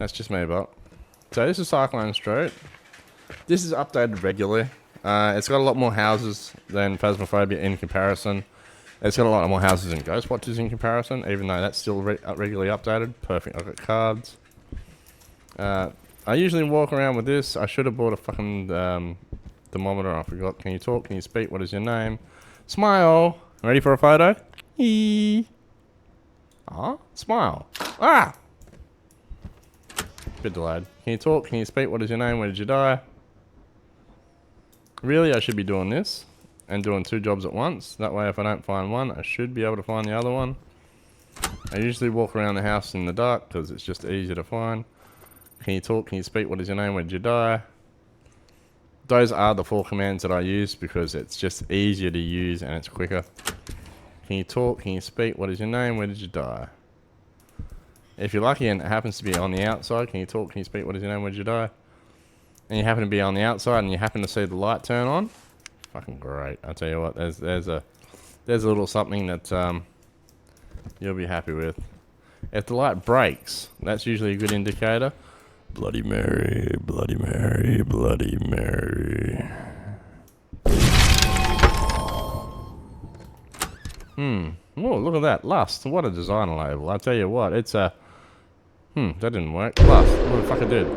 That's just me, but. So this is Cyclone Street. This is updated regularly. It's got a lot more houses than Phasmophobia in comparison. It's got a lot more houses than Ghostwatchers in comparison, even though that's still regularly updated. Perfect. I've got cards. I usually walk around with this. I should have bought a fucking thermometer. I forgot. Can you talk? Can you speak? What is your name? Smile. Ready for a photo? Eee. Ah, smile. Ah! Bit delayed. Can you talk? Can you speak? What is your name? Where did you die? Really, I should be doing this and doing 2 jobs at once. That way, if I don't find one, I should be able to find the other one. I usually walk around the house in the dark because it's just easier to find. Can you talk? Can you speak? What is your name? Where did you die? Those are the 4 commands that I use because it's just easier to use and it's quicker. Can you talk? Can you speak? What is your name? Where did you die? If you're lucky and it happens to be on the outside, can you talk? Can you speak? What is your name? Where did you die? And you happen to be on the outside and you happen to see the light turn on. Fucking great. I'll tell you what, there's a little something that you'll be happy with. If the light breaks, that's usually a good indicator. Bloody Mary, Bloody Mary, Bloody Mary. Oh, look at that. Lust. What a designer label. I'll tell you what, it's a... that didn't work. Lust. What the fuck it did?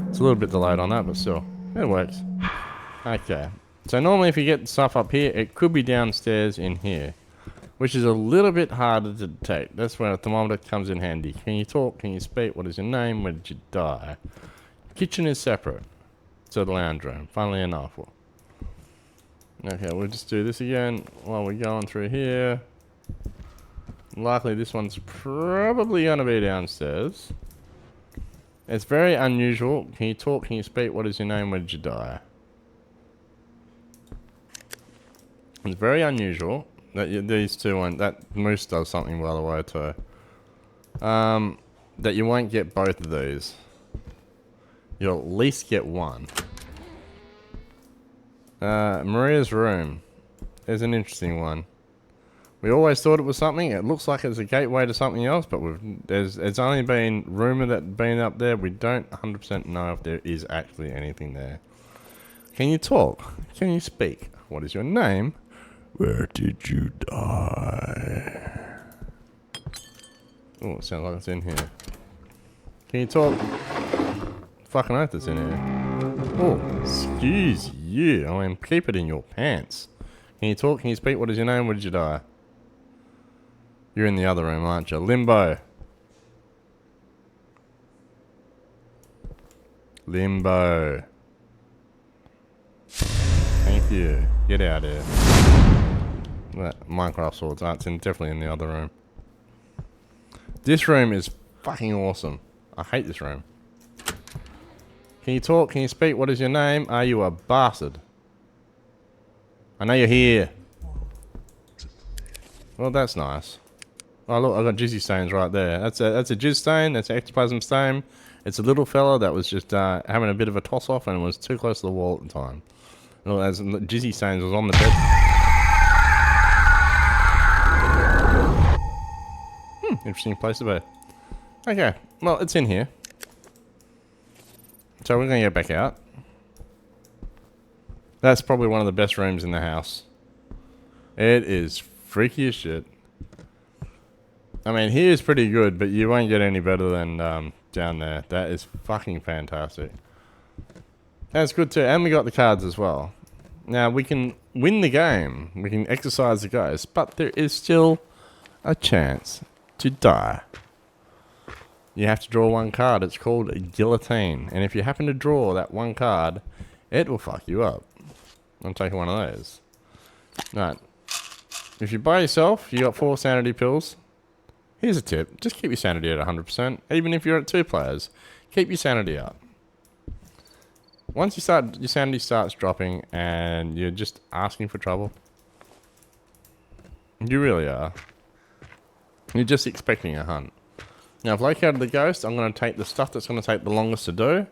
It's a little bit delayed on that, but still. It works. Okay. So normally if you get stuff up here, it could be downstairs in here. Which is a little bit harder to detect. That's where a thermometer comes in handy. Can you talk? Can you speak? What is your name? Where did you die? Kitchen is separate to the lounge room, funnily enough. Okay, we'll just do this again while we're going through here. Likely this one's probably going to be downstairs. It's very unusual. Can you talk? Can you speak? What is your name? Where did you die? It's very unusual that these two won't... That moose does something, by the way, too. That you won't get both of these. You'll at least get one. Maria's room is an interesting one. We always thought it was something. It looks like it's a gateway to something else, but it's only been rumoured that been up there. We don't 100% know if there is actually anything there. Can you talk? Can you speak? What is your name? Where did you die? Oh, it sounds like it's in here. Can you talk? Fucking oath it's in here. Oh, excuse you. I mean, keep it in your pants. Can you talk? Can you speak? What is your name? Where did you die? You're in the other room, aren't you? Limbo. Limbo. Thank you. Get out of here. Minecraft swords. It's definitely in the other room. This room is fucking awesome. I hate this room. Can you talk? Can you speak? What is your name? Are you a bastard? I know you're here. Well, that's nice. Oh look, I've got jizzy stains right there. That's a jizz stain. That's an ectoplasm stain. It's a little fella that was just having a bit of a toss off and was too close to the wall at the time. Well, as jizzy stains was on the bed. Interesting place to be. Okay, well, it's in here. So we're going to go back out. That's probably one of the best rooms in the house. It is freaky as shit. I mean, here is pretty good, but you won't get any better than down there. That is fucking fantastic. That's good too. And we got the cards as well. Now, we can win the game. We can exercise the ghost, but there is still a chance to die. You have to draw 1 card. It's called a guillotine. And if you happen to draw that 1 card, it will fuck you up. I'm taking one of those. Right. If you're by yourself, you got 4 sanity pills. Here's a tip. Just keep your sanity at 100%. Even if you're at 2 players, keep your sanity up. Once your sanity starts dropping and you're just asking for trouble, you really are. You're just expecting a hunt. Now, I've located the ghost. I'm going to take the stuff that's going to take the longest to do.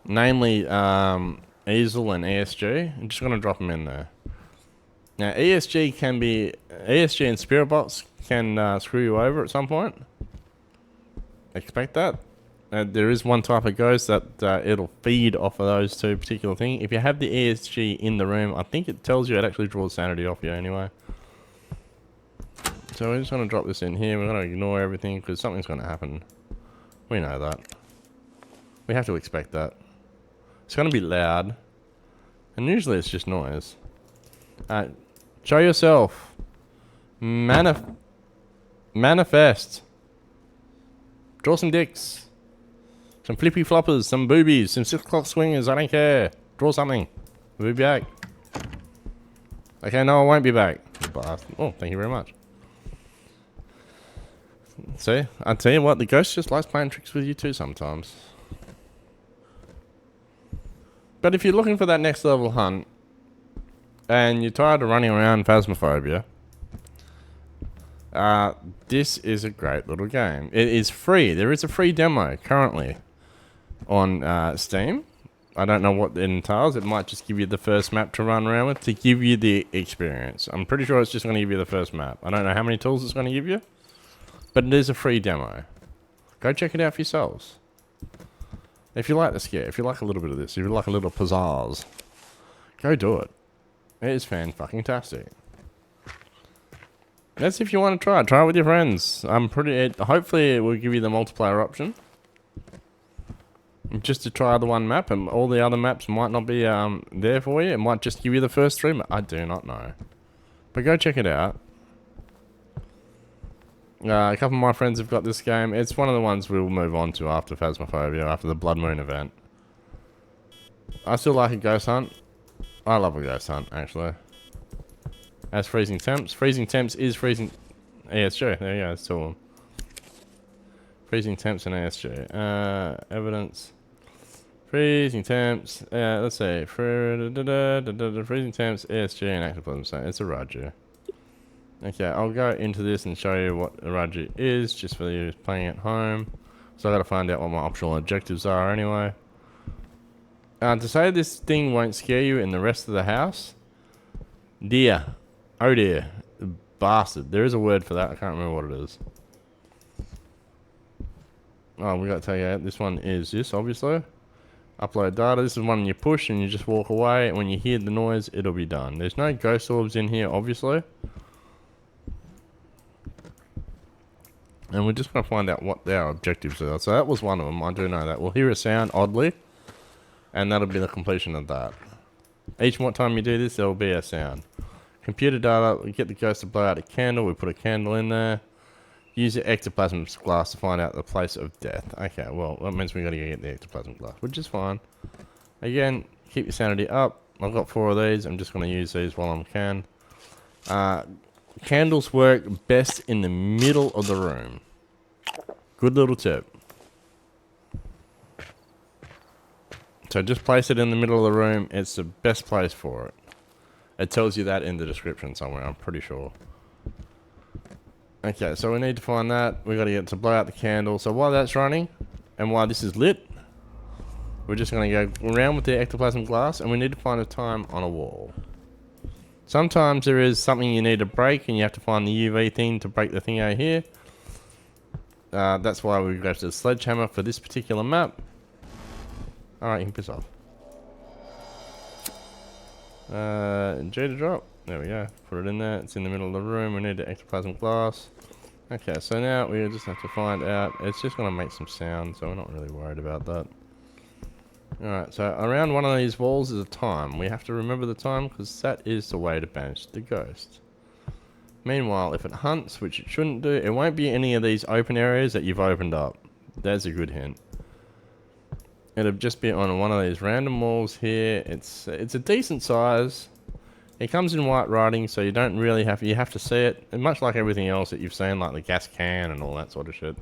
Namely, easel and ESG. I'm just going to drop them in there. Now, ESG and Spirit Box can screw you over at some point. expect that. There is one type of ghost that it'll feed off of those two particular things. If you have the ESG in the room, I think it tells you it actually draws sanity off you anyway. So we're just going to drop this in here. We're going to ignore everything because something's going to happen. We know that. We have to expect that. It's going to be loud. And usually it's just noise. Show yourself. Manifest. Draw some dicks. Some flippy floppers. Some boobies. Some 6 o'clock swingers. I don't care. Draw something. We'll be back. Okay, no, I won't be back. Oh, thank you very much. See, I tell you what, the ghost just likes playing tricks with you too sometimes. But if you're looking for that next level hunt, and you're tired of running around Phasmophobia, this is a great little game. It is free. There is a free demo currently on Steam. I don't know what it entails. It might just give you the first map to run around with to give you the experience. I'm pretty sure it's just going to give you the first map. I don't know how many tools it's going to give you. But it is a free demo. Go check it out for yourselves. If you like the scare, if you like a little bit of this, if you like a little pizzazz, go do it. It is fan-fucking-tastic. That's if you want to try it. Try it with your friends. Hopefully it will give you the multiplayer option. Just to try the one map, and all the other maps might not be there for you. It might just give you the first 3 maps. I do not know. But go check it out. A couple of my friends have got this game. It's one of the ones we'll move on to after Phasmophobia, after the Blood Moon event. I still like a ghost hunt. I love a ghost hunt, actually. As freezing temps. Freezing temps is freezing... ESG. There you go, it's 2 of them. Freezing temps and ESG. Evidence. Freezing temps. Let's see. Freezing temps, ESG, and ectoplasm. So it's a Raju. Okay, I'll go into this and show you what a Raju is, just for you playing at home. So I gotta find out what my optional objectives are anyway. To say this thing won't scare you in the rest of the house, dear, oh dear, bastard. There is a word for that, I can't remember what it is. Oh, we gotta tell you, this one is this, obviously. Upload data, this is one you push and you just walk away, and when you hear the noise, it'll be done. There's no ghost orbs in here, obviously. And we're just going to find out what their objectives are. So that was one of them, I do know that. We'll hear a sound, oddly, and that'll be the completion of that. Each time you do this, there will be a sound. Computer data, we get the ghost to blow out a candle, we put a candle in there. Use the ectoplasm glass to find out the place of death. Okay, well, that means we got to get the ectoplasm glass, which is fine. Again, keep your sanity up. I've got 4 of these, I'm just going to use these while I can. Candles work best in the middle of the room. Good little tip. So just place it in the middle of the room. It's the best place for it. It tells you that in the description somewhere, I'm pretty sure. Okay, so we need to find that. We got to get to blow out the candle. So while that's running, and while this is lit, we're just going to go around with the ectoplasm glass, and we need to find a time on a wall. Sometimes there is something you need to break, and you have to find the UV thing to break the thing out here. That's why we go to the sledgehammer for this particular map. Alright, you can piss off. G to drop. There we go. Put it in there. It's in the middle of the room. We need the ectoplasm glass. Okay, so now we just have to find out. It's just going to make some sound, so we're not really worried about that. Alright, so around one of these walls is a time. We have to remember the time because that is the way to banish the ghost. Meanwhile, if it hunts, which it shouldn't do, it won't be any of these open areas that you've opened up. There's a good hint. It'll just be on one of these random walls here. It's a decent size. It comes in white writing, so you don't really have to see it. And much like everything else that you've seen, like the gas can and all that sort of shit.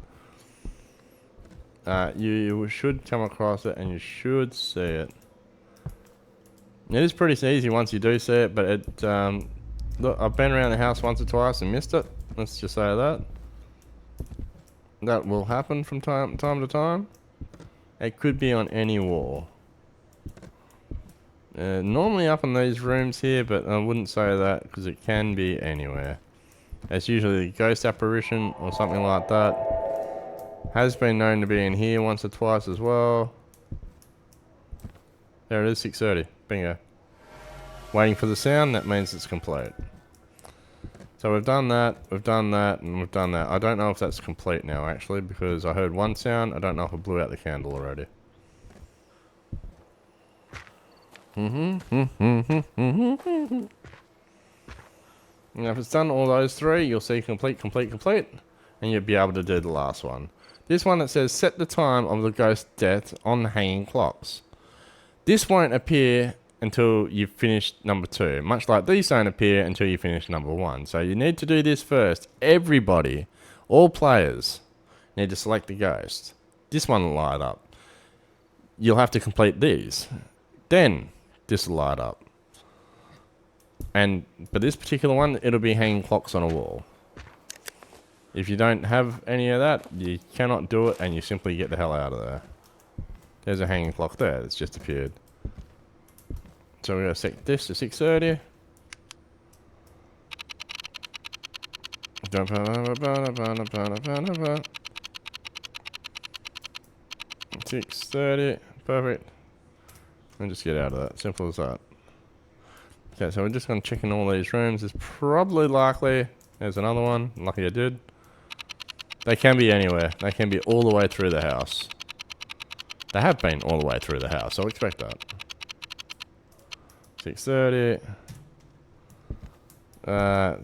You should come across it and you should see it. It is pretty easy once you do see it, but it look, I've been around the house once or twice and missed it. Let's just say that. That will happen from time to time. It could be on any wall. Normally up in these rooms here, but I wouldn't say that because it can be anywhere. It's usually a ghost apparition or something like that. Has been known to be in here once or twice as well. There it is, 6:30. Bingo. Waiting for the sound, that means it's complete. So we've done that, and we've done that. I don't know if that's complete now, actually, because I heard one sound. I don't know if I blew out the candle already. Now, if it's done all those three, you'll see complete, and you'll be able to do the last one. This one that says, set the time of the ghost death on the hanging clocks. This won't appear until you've finished number 2, much like these don't appear until you finish number 1. So you need to do this first. Everybody, all players, need to select the ghost. This one will light up. You'll have to complete these. Then, this will light up. And for this particular one, it'll be hanging clocks on a wall. If you don't have any of that, you cannot do it, and you simply get the hell out of there. There's a hanging clock there that's just appeared. So we're going to set this to 6:30. 6:30. Perfect. And just get out of that. Simple as that. Okay, so we're just going to check in all these rooms. There's probably likely... There's another one. Lucky I did. They can be anywhere. They can be all the way through the house. They have been all the way through the house, so I expect that. 6:30.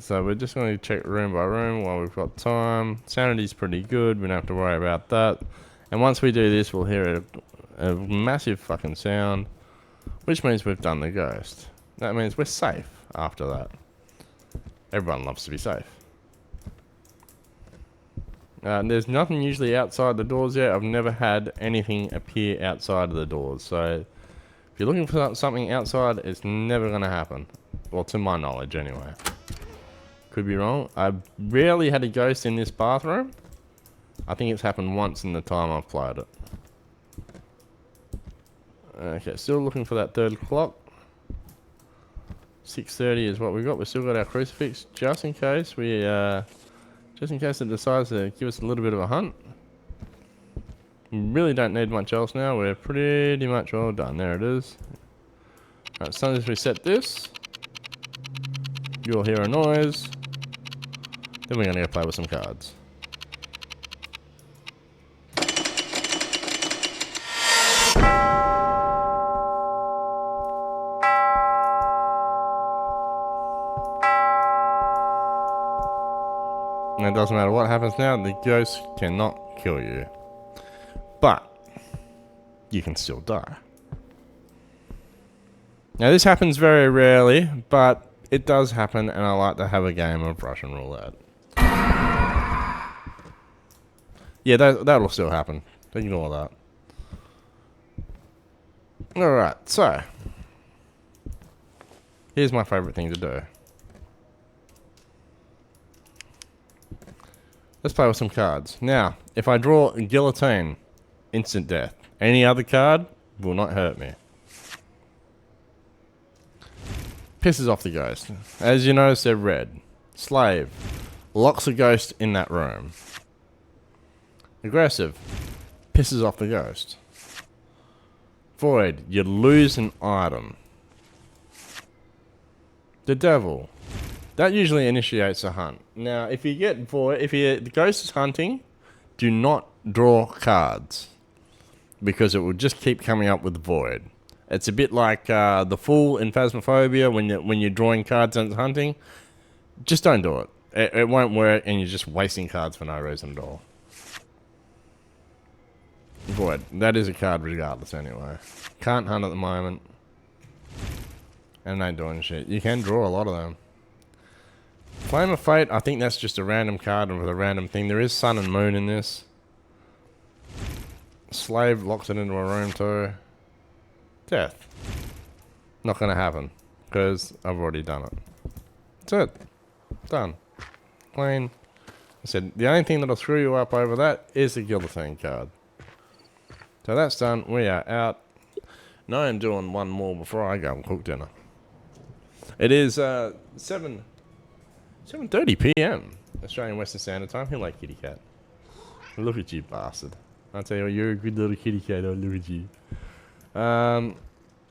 So we're just going to check room by room while we've got time. Sanity's pretty good. We don't have to worry about that. And once we do this, we'll hear a massive fucking sound, which means we've done the ghost. That means we're safe after that. Everyone loves to be safe. There's nothing usually outside the doors yet. I've never had anything appear outside of the doors. So if you're looking for something outside, it's never going to happen. Well, to my knowledge, anyway. Could be wrong. I've rarely had a ghost in this bathroom. I think it's happened once in the time I've played it. Okay, still looking for that third clock. 6:30 is what we got. We've still got our crucifix just in case it decides to give us a little bit of a hunt. We really don't need much else now. We're pretty much all done. There it is. Alright, as soon as we set this, you'll hear a noise. Then we're going to go play with some cards. And it doesn't matter what happens now, the ghost cannot kill you. But you can still die. Now this happens very rarely, but it does happen, and I like to have a game of Russian roulette. Yeah, that'll still happen. Ignore that. Alright, so here's my favourite thing to do. Let's play with some cards. Now, if I draw a guillotine, instant death. Any other card will not hurt me. Pisses off the ghost. As you notice, they're red. Slave. Locks a ghost in that room. Aggressive. Pisses off the ghost. Void. You lose an item. The devil. That usually initiates a hunt. Now, if you get void, the ghost is hunting, do not draw cards, because it will just keep coming up with void. It's a bit like the fool in Phasmophobia when you're drawing cards and it's hunting. Just don't do it. It won't work, and you're just wasting cards for no reason at all. Void. That is a card regardless anyway. Can't hunt at the moment. And ain't doing shit. You can draw a lot of them. Flame of Fate, I think that's just a random card with a random thing. There is Sun and Moon in this. Slave locks it into a room too. Death. Not going to happen, because I've already done it. That's it. Done. Clean. I said, the only thing that'll screw you up over that is the guillotine card. So that's done. We are out. Now I'm doing one more before I go and cook dinner. It is 7:30 p.m. Australian Western Standard Time. Hello, kitty cat. Look at you, bastard. I'll tell you what, you're a good little kitty cat. Oh, look at you.